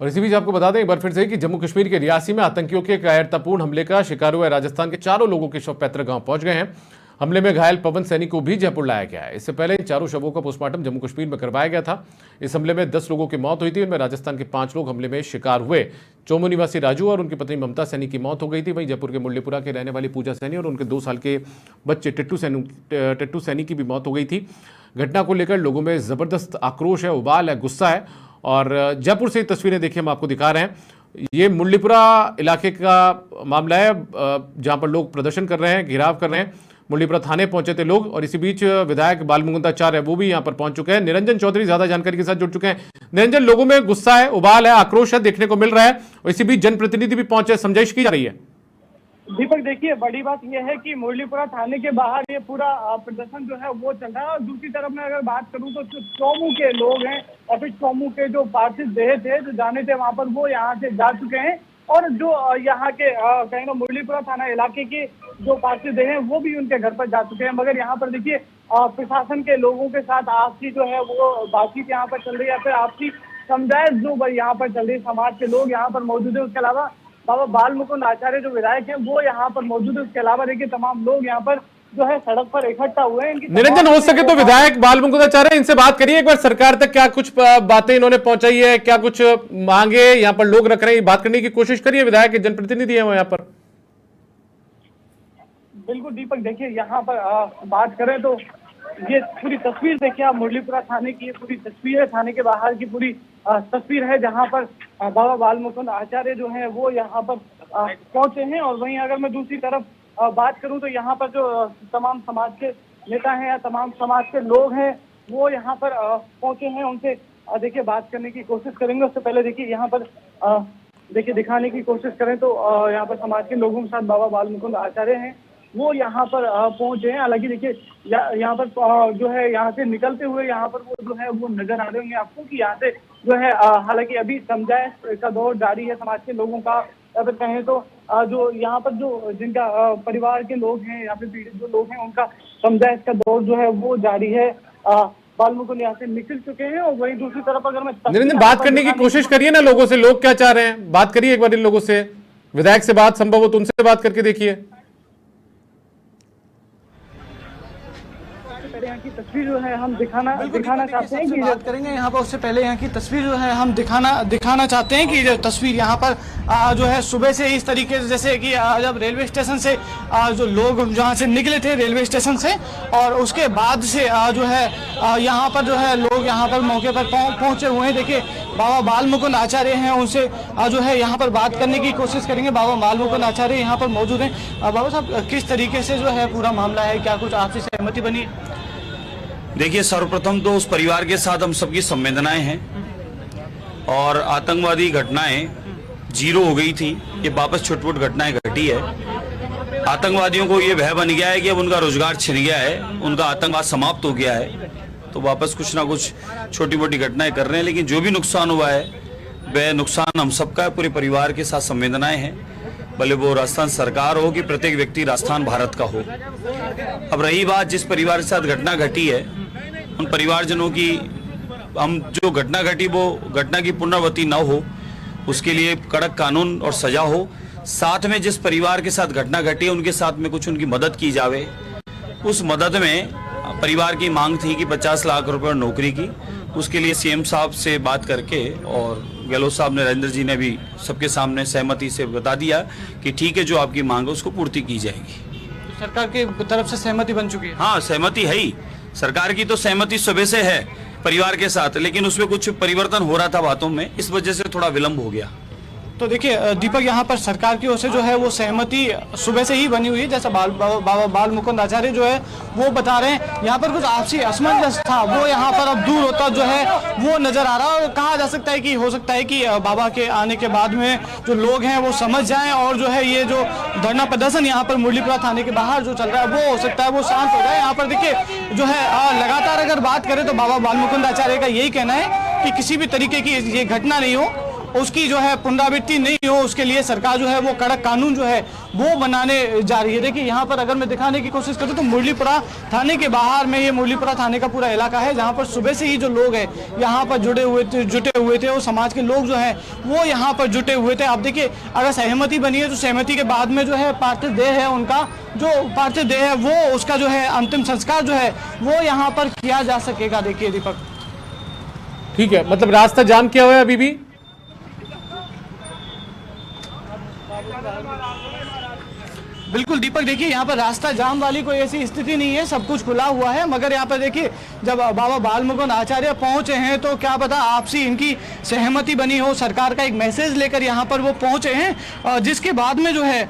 और इसी बीच आपको बता दें एक बार फिर से कि जम्मू कश्मीर के रियासी में आतंकियों के कायरतापूर्ण हमले का शिकार हुए राजस्थान के 4 लोगों के शव पैतृक गांव पहुंच गए हैं। हमले में घायल पवन सैनी को भी जयपुर लाया गया है। इससे पहले इन चारों शवों का पोस्टमार्टम जम्मू कश्मीर में करवाया गया था। इस हमले में 10 लोगों की मौत हुई थी। इनमें राजस्थान के 5 लोग हमले में शिकार हुए। चोमू निवासी राजू और उनकी पत्नी ममता सैनी की मौत हो गई थी। वहीं जयपुर के मुरलीपुरा के रहने वाली पूजा सैनी और उनके 2 साल के बच्चे टिट्टू सैनी की भी मौत हो गई थी। घटना को लेकर लोगों में जबरदस्त आक्रोश है, उबाल है, गुस्सा है। और जयपुर से तस्वीरें देखिए हम आपको दिखा रहे हैं। ये मुरलीपुरा इलाके का मामला है जहां पर लोग प्रदर्शन कर रहे हैं, घेराव कर रहे हैं। मुरलीपुरा थाने पहुंचे थे लोग और इसी बीच विधायक बालमुकुंद आचार्य वो भी यहां पर पहुंच चुके हैं। निरंजन चौधरी ज्यादा जानकारी के साथ जुड़ चुके हैं। निरंजन, लोगों में गुस्सा है, उबाल है, आक्रोश है देखने को मिल रहा है और इसी बीच जनप्रतिनिधि भी पहुंचे, समझाइश की जा रही है। दीपक, देखिए बड़ी बात यह है कि मुरलीपुरा थाने के बाहर ये पूरा प्रदर्शन जो है वो चल रहा है। और दूसरी तरफ मैं अगर बात करूं तो जो चोमू के लोग हैं और फिर चोमू के जो पार्थिव देह थे जो जाने थे वहां पर, वो यहाँ से जा चुके हैं। और जो यहाँ के कहीं ना मुरलीपुरा थाना इलाके के जो पार्थिव देह हैं वो भी उनके घर पर जा चुके हैं। मगर यहाँ पर देखिए प्रशासन के लोगों के साथ आपसी जो है वो बातचीत यहाँ पर चल रही है, फिर आपसी समझाइश जो यहाँ पर चल रही है। समाज के लोग यहाँ पर मौजूद है। उसके अलावा बाबा बालमुकुंद आचार्य जो विधायक हैं वो यहाँ पर मौजूद है। उसके अलावा देखिए तमाम लोग यहाँ पर जो है सड़क पर इकट्ठा हुए हैं। निरंजन, हो सके तो विधायक बालमुकुंद आचार्य इनसे बात करिए एक बार। सरकार तक क्या कुछ बातें इन्होंने पहुंचाई है, क्या कुछ मांगे यहाँ पर लोग रख रहे हैं, बात करने की कोशिश करिए। विधायक के जनप्रतिनिधि है वो यहाँ पर। बिल्कुल दीपक, देखिए यहाँ पर बात करें तो ये पूरी तस्वीर देखिए आप, मुरलीपुरा थाने की ये पूरी तस्वीर है, थाने के बाहर की पूरी तस्वीर है जहाँ पर बाबा बालमुकुंद आचार्य जो है वो यहाँ पर पहुंचे हैं। और वहीं अगर मैं दूसरी तरफ बात करूं तो यहाँ पर जो तमाम समाज के नेता हैं या तमाम समाज के लोग हैं वो यहाँ पर पहुंचे हैं। उनसे देखिए बात करने की कोशिश करेंगे। उससे पहले देखिए यहाँ पर देखिए दिखाने की कोशिश करें तो यहाँ पर समाज के लोगों के साथ बाबा बालमुकुंद आचार्य हैं वो यहाँ पर पहुंचे हैं। हालांकि देखिए यहाँ पर जो है यहाँ से निकलते हुए यहाँ पर वो जो है वो नजर आ रहे होंगे आपको कि यहाँ से जो है हालांकि अभी समझाइश का दौर जारी है समाज के लोगों का। या फिर कहें तो जो यहाँ पर जो जिनका परिवार के लोग हैं या फिर पीड़ित जो लोग हैं उनका समझाइश का दौर जो है वो जारी है। बालमुकुंद यहाँ से निकल चुके हैं। और वहीं दूसरी तरफ अगर मैं निरंजन बात करने की कोशिश करिए ना लोगों से, लोग क्या चाह रहे हैं, बात करिए एक बार इन लोगों से। विधायक से बात संभव हो तो उनसे बात करके देखिए। यहाँ की तस्वीर जो है हम दिखाना चाहते हैं कि बात करेंगे यहाँ पर। उससे पहले यहाँ की तस्वीर जो है हम दिखाना चाहते हैं कि तस्वीर यहाँ पर जो है सुबह से इस तरीके से, जैसे कि जब रेलवे स्टेशन से जो लोग जहाँ से निकले थे रेलवे स्टेशन से, और उसके बाद से जो है यहाँ पर जो है लोग यहाँ पर मौके पर पहुँचे हुए हैं। देखिए बाबा बालमुकुंद आचार्य हैं, उनसे जो है यहाँ पर बात करने की कोशिश करेंगे। बाबा बालमुकुंद आचार्य यहाँ पर मौजूद हैं। बाबा साहब, किस तरीके से जो है पूरा मामला है, क्या कुछ आपसी सहमति बनी? देखिए, सर्वप्रथम तो उस परिवार के साथ हम सबकी संवेदनाएं हैं और आतंकवादी घटनाएं जीरो हो गई थी, ये वापस छुटपुट घटनाएं घटी है। आतंकवादियों को ये भय बन गया है कि अब उनका रोजगार छिन गया है, उनका आतंकवाद समाप्त हो गया है, तो वापस कुछ ना कुछ छोटी मोटी घटनाएं कर रहे हैं। लेकिन जो भी नुकसान हुआ है वह नुकसान हम सबका है, पूरे परिवार के साथ संवेदनाएं हैं, भले वो राजस्थान सरकार हो कि प्रत्येक व्यक्ति राजस्थान भारत का हो। अब रही बात जिस परिवार के साथ घटना घटी है, उन परिवारजनों की हम जो घटना घटी वो घटना की पुनरावृत्ति न हो उसके लिए कड़क कानून और सजा हो। साथ में जिस परिवार के साथ घटना घटी है उनके साथ में कुछ उनकी मदद की जावे। उस मदद में परिवार की मांग थी कि 50 लाख रुपए नौकरी की, उसके लिए सीएम साहब से बात करके और गहलोत साहब नरेंद्र जी ने भी सबके सामने सहमति से बता दिया कि ठीक है, जो आपकी मांग है उसको पूर्ति की जाएगी। सरकार की तरफ से सहमति बन चुकी है? हाँ, सहमति है ही। सरकार की तो सहमति सुबह से है परिवार के साथ, लेकिन उसमें कुछ परिवर्तन हो रहा था बातों में, इस वजह से थोड़ा विलंब हो गया। तो देखिए दीपक, यहाँ पर सरकार की ओर से जो है वो सहमति सुबह से ही बनी हुई है। जैसा बाबा बालमुकुंद आचार्य जो है वो बता रहे हैं, यहाँ पर कुछ आपसी असमंजस था वो यहाँ पर अब दूर होता जो है वो नजर आ रहा है। और कहा जा सकता है कि हो सकता है कि बाबा के आने के बाद में जो लोग हैं वो समझ जाएं और जो है ये जो धरना प्रदर्शन यहाँ पर मुरलीपुरा थाने के बाहर जो चल रहा है वो हो सकता है वो शांत हो जाए। यहाँ पर देखिए जो है लगातार अगर बात करें तो बाबा बालमुकुंद आचार्य का यही कहना है कि किसी भी तरीके की ये घटना नहीं हो उसकी जो है पुनरावृत्ति नहीं हो, उसके लिए सरकार जो है वो कड़क कानून जो है वो बनाने जा रही है। देखिए यहाँ पर अगर मैं दिखाने की कोशिश करूँ तो मुरलीपुरा थाने के बाहर में ये मुरलीपुरा थाने का पूरा इलाका है, जहाँ पर सुबह से ही जो लोग हैं यहाँ पर जुटे हुए थे और समाज के लोग जो हैं वो यहाँ पर जुटे हुए थे। आप देखिए अगर सहमति बनी है तो सहमति के बाद में जो है पार्थिव देह है उनका, जो पार्थिव देह है वो उसका जो है अंतिम संस्कार जो है वो यहाँ पर किया जा सकेगा। देखिए दीपक, ठीक है, मतलब रास्ता जाम किया हुआ है अभी भी? बिल्कुल दीपक, देखिए यहाँ पर रास्ता जाम वाली कोई ऐसी स्थिति नहीं है, सब कुछ खुला हुआ है। मगर यहाँ पर देखिए जब बाबा बाल मुकुंद आचार्य पहुंचे हैं तो क्या पता आपसी इनकी सहमति बनी हो, सरकार का एक मैसेज लेकर यहाँ पर वो पहुंचे हैं, जिसके बाद में जो है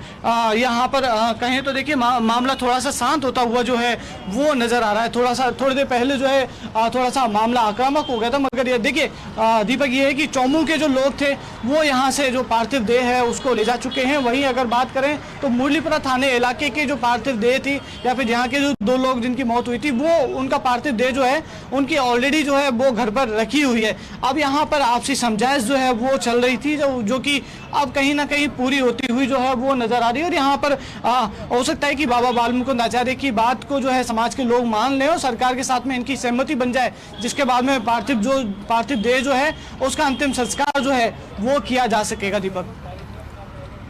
यहाँ पर कहें तो देखिए मामला थोड़ा सा शांत होता हुआ जो है वो नजर आ रहा है। थोड़ी देर पहले जो है थोड़ा सा मामला आक्रामक हो गया था। मगर ये देखिए दीपक, ये है कि चौमू के जो लोग थे वो यहाँ से जो पार्थिव देह है उसको ले जा चुके हैं। वहीं अगर बात करें तो मुरलीपुरा थाने इलाके के जो पार्थिव देह थी या फिर यहाँ के जो 2 लोग जिनकी मौत हुई थी वो उनका पार्थिव देह जो है उनकी ऑलरेडी जो है वो घर पर रखी हुई है। अब यहाँ पर आपसी समझाइश जो है वो चल रही थी जो कि अब कहीं ना कहीं पूरी होती हुई जो है वो नजर आ रही है। और यहाँ पर हो सकता है कि बाबा बाल मुकुंद आचार्य की बात को जो है समाज के लोग मान लें और सरकार के साथ में इनकी सहमति बन जाए, जिसके बाद में पार्थिव देह जो है उसका अंतिम संस्कार जो है वो किया जा सकेगा। दीपक,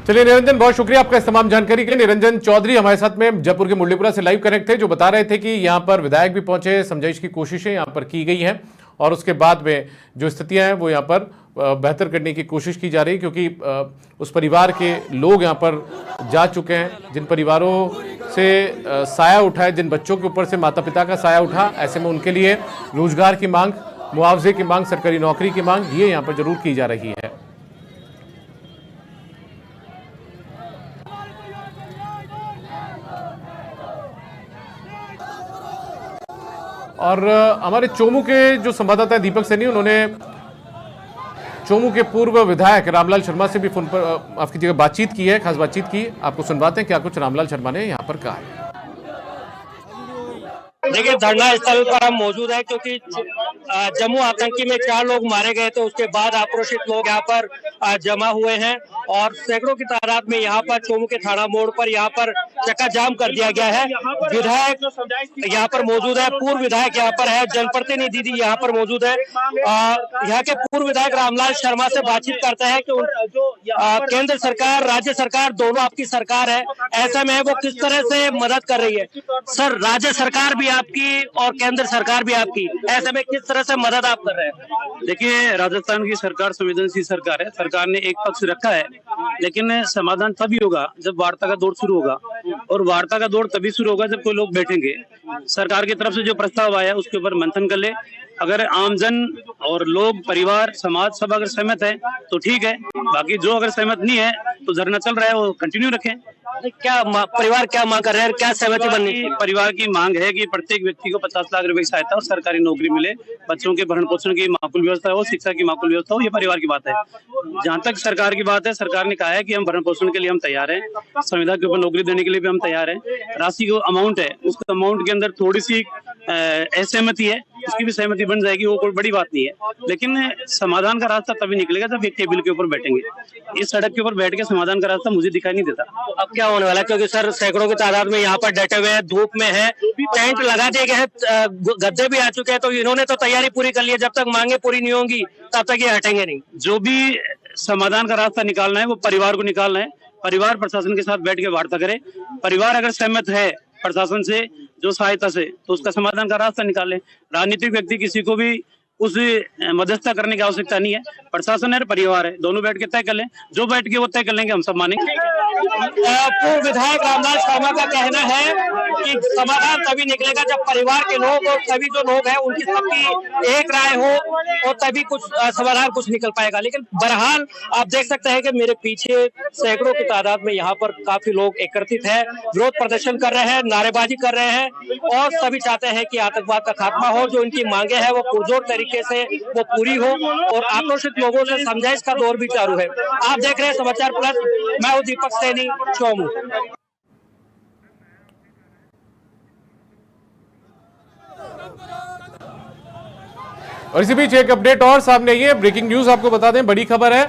चलिए निरंजन, बहुत शुक्रिया आपका इस तमाम जानकारी के लिए। निरंजन चौधरी हमारे साथ में जयपुर के मुरलीपुरा से लाइव कनेक्ट थे, जो बता रहे थे कि यहाँ पर विधायक भी पहुंचे, समझाइश की कोशिशें यहाँ पर की गई हैं और उसके बाद में जो स्थितियां हैं वो यहाँ पर बेहतर करने की कोशिश की जा रही है, क्योंकि उस परिवार के लोग यहाँ पर जा चुके हैं, जिन परिवारों से साया उठा है, जिन बच्चों के ऊपर से माता पिता का साया उठा, ऐसे में उनके लिए रोजगार की मांग, मुआवजे की मांग, सरकारी नौकरी की मांग, ये यहाँ पर जरूर की जा रही है। और हमारे चोमू के जो संवाददाता है दीपक सैनी, उन्होंने चोमू के पूर्व विधायक रामलाल शर्मा से भी फोन पर आपकी जगह बातचीत की है, खास बातचीत की। आपको सुनवाते हैं क्या कुछ रामलाल शर्मा ने यहाँ पर कहा है। देखिए, धरना स्थल पर हम मौजूद है क्योंकि जम्मू आतंकी में 4 लोग मारे गए थे, उसके बाद आक्रोशित लोग यहाँ पर जमा हुए हैं और सैकड़ों की तादाद में यहाँ पर चोमू के थाना मोड़ पर यहाँ पर चक्का जाम कर दिया गया है। विधायक यहाँ पर मौजूद है, पूर्व विधायक यहाँ पर है, जनप्रतिनिधि दीदी यहाँ पर मौजूद है। यहाँ के पूर्व विधायक रामलाल शर्मा से बातचीत करते हैं कि केंद्र सरकार, राज्य सरकार, दोनों आपकी सरकार है, ऐसा में वो किस तरह से मदद कर रही है। सर, राज्य सरकार भी आपकी और केंद्र सरकार भी आपकी, ऐसे में किस तरह से मदद आप कर रहे हैं? देखिए, राजस्थान की सरकार संवेदनशील सरकार है। सरकार ने एक पक्ष रखा है, लेकिन समाधान तभी होगा जब वार्ता का दौर शुरू होगा, और वार्ता का दौर तभी शुरू होगा जब कोई लोग बैठेंगे। सरकार की तरफ से जो प्रस्ताव आया उसके ऊपर मंथन कर ले। अगर आमजन और लोग, परिवार, समाज सब अगर सहमत है तो ठीक है, बाकी जो अगर सहमत नहीं है तो धरना चल रहा है वो कंटिन्यू रखें। क्या परिवार क्या मांग कर रहे हैं, क्या सहमति बननी? परिवार की मांग है कि प्रत्येक व्यक्ति को 50 लाख रुपए की सहायता और सरकारी नौकरी मिले, बच्चों के भरण पोषण की माकूल व्यवस्था हो, शिक्षा की माकूल व्यवस्था हो, ये परिवार की बात है। जहाँ तक सरकार की बात है, सरकार ने कहा है कि हम भरण पोषण के लिए हम तैयार हैं, संविदा के ऊपर नौकरी देने के लिए भी हम तैयार हैं। राशि जो अमाउंट है उस अमाउंट के अंदर थोड़ी सी असहमति है, उसकी भी सहमति बन जाएगी, वो कोई बड़ी बात नहीं है। लेकिन समाधान का रास्ता तभी निकलेगा जब एक टेबल के ऊपर बैठेंगे। इस सड़क के ऊपर बैठ के समाधान का रास्ता मुझे दिखाई नहीं देता। तो अब क्या होने वाला है, क्योंकि सर सैकड़ों की तादाद में यहाँ पर डटे हुए हैं, धूप में है, टेंट लगा दिए गए हैं, गद्दे भी आ चुके हैं, तो इन्होंने तो तैयारी पूरी कर ली है, जब तक मांगे पूरी नहीं होंगी तब तक ये हटेंगे नहीं। जो भी समाधान का रास्ता निकालना है वो परिवार को निकालना है। परिवार प्रशासन के साथ बैठ के वार्ता करे। परिवार अगर सहमत है प्रशासन से जो सहायता से, तो उसका समाधान का रास्ता निकाले। राजनीतिक व्यक्ति किसी को भी उस मध्यस्थता करने की आवश्यकता नहीं है। प्रशासन है, परिवार है, दोनों बैठ के तय कर लें। जो बैठ के वो तय कर लेंगे, हम सब मानेंगे। पूर्व विधायक रामलाल शर्मा का कहना है कि समाधान तभी निकलेगा जब परिवार के लोग और सभी जो लोग हैं उनकी सबकी एक राय हो और तभी कुछ समाधान कुछ निकल पाएगा। लेकिन बहरहाल आप देख सकते हैं कि मेरे पीछे सैकड़ों की तादाद में यहाँ पर काफी लोग एकत्रित है, विरोध प्रदर्शन कर रहे हैं, नारेबाजी कर रहे हैं और सभी चाहते हैं कि आतंकवाद का खात्मा हो, जो इनकी मांगे हैं वो पुरजोर तरीके से वो पूरी हो और आक्रोशित लोगों से समझाइश का दौर भी चालू है। आप देख रहे हैं समाचार प्लस, मैं हूं दीपक सैनी, चोमू। और इसी बीच एक अपडेट और सामने आई है, ब्रेकिंग न्यूज आपको बता दें, बड़ी खबर है।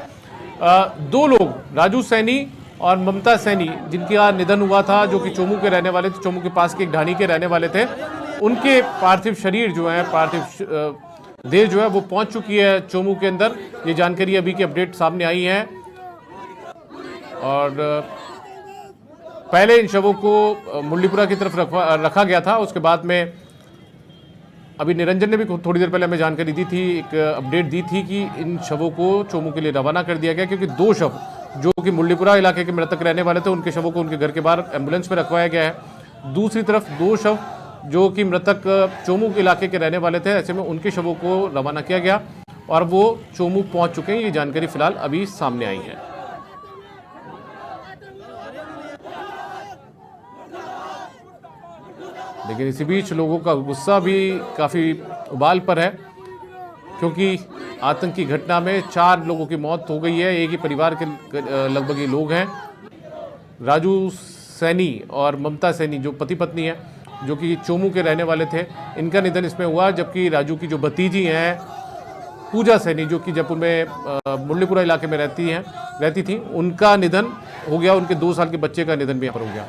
दो लोग, राजू सैनी और ममता सैनी, जिनका निधन हुआ था, जो कि चोमू के रहने वाले थे, चोमू के पास के एक ढाणी के रहने वाले थे, उनके पार्थिव शरीर जो है, पार्थिव देह जो है वो पहुंच चुकी है चोमू के अंदर। ये जानकारी अभी की अपडेट सामने आई है। और पहले इन शवों को मुरलीपुरा की तरफ रखा गया था, उसके बाद में अभी निरंजन ने भी थोड़ी देर पहले हमें जानकारी दी थी, एक अपडेट दी थी कि इन शवों को चोमू के लिए रवाना कर दिया गया, क्योंकि दो शव जो कि मुरलीपुरा इलाके के मृतक रहने वाले थे, उनके शवों को उनके घर के बाहर एम्बुलेंस में रखवाया गया है। दूसरी तरफ दो शव जो कि मृतक चोमू के इलाके के रहने वाले थे, ऐसे में उनके शवों को रवाना किया गया और वो चोमू पहुंच चुके हैं। ये जानकारी फिलहाल अभी सामने आई है। लेकिन इसी बीच लोगों का गुस्सा भी काफी उबाल पर है, क्योंकि आतंकी घटना में 4 लोगों की मौत हो गई है। एक ही परिवार के लगभग ये लोग हैं। राजू सैनी और ममता सैनी जो पति पत्नी है, जो कि चोमू के रहने वाले थे, इनका निधन इसमें हुआ। जबकि राजू की जो भतीजी हैं पूजा सैनी, जो कि जयपुर में मुरलीपुरा इलाके में रहती थी, उनका निधन हो गया। उनके 2 साल के बच्चे का निधन भी यहाँ पर हो गया।